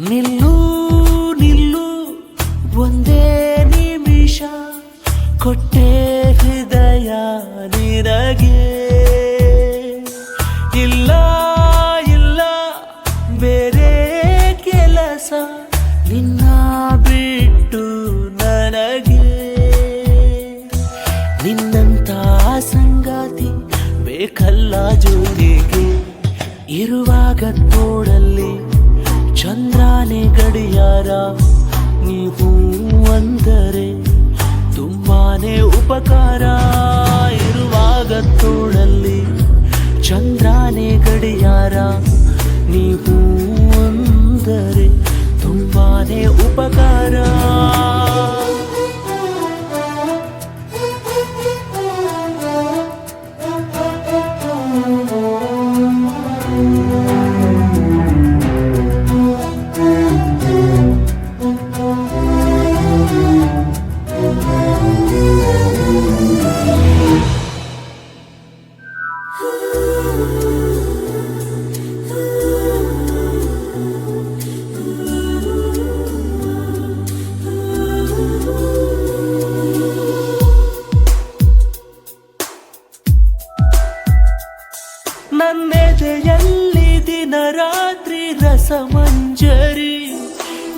ನಿಲ್ಲು ನಿಲ್ಲು ಒಂದೇ ನಿಮಿಷ ಕೊಟ್ಟೆ ಹೃದಯ ನಿನಗೆ. ಇಲ್ಲ ಇಲ್ಲ ಬೇರೆ ಕೆಲಸ ನಿನ್ನ ಬಿಟ್ಟು ನನಗೆ. ನಿನ್ನಂತ ಸಂಗಾತಿ ಬೇಕಲ್ಲ ಜೊತೆಗೆ. ಇರುವಾಗ ತೋಡಲ್ಲಿ ಚಂದ್ರನೇ ಗಡಿಯಾರ, ನೀವು ಅಂದರೆ ತುಂಬಾನೇ ಉಪಕಾರ. ಇರುವಾಗ ತೋಡಲ್ಲಿ ಚಂದ್ರನೇ ಗಡಿಯಾರ, ನೀವು ಅಂದರೆ ತುಂಬಾನೇ ಉಪಕಾರ. ನನ್ನೆದೆಯಲ್ಲಿ ದಿನ ರಾತ್ರಿ ರಸಮಂಜರಿ,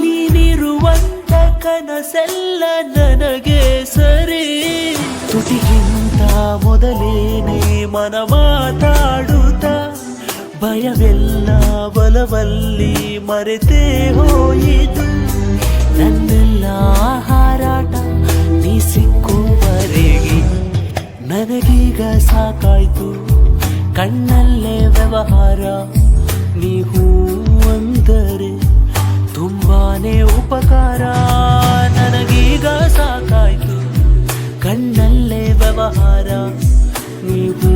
ನೀನಿರುವಂತ ಕನಸೆಲ್ಲ ನನಗೆ ಸರಿ. ತುಟಿಗಿಂತ ಮೊದಲೇನೆ ಮನ ಮಾತಾಡುತ್ತ, ಭಯವೆಲ್ಲ ಬಲವಲ್ಲಿ ಮರೆತೇ ಹೋಯಿತು. ನನ್ನೆಲ್ಲ ಹಾರಾಟ ನೀ ಸಿಕ್ಕುವರೆಗೆ ನನಗೀಗ ಸಾಕಾಯ್ತು. ಕಣ್ಣಲ್ಲೇ ವ್ಯವಹಾರ, ನೀವು ಅಂದರೆ ತುಂಬಾನೇ ಉಪಕಾರ. ನನಗೀಗ ಸಾಕಾಯ್ತು, ಕಣ್ಣಲ್ಲೇ ವ್ಯವಹಾರ, ನೀವು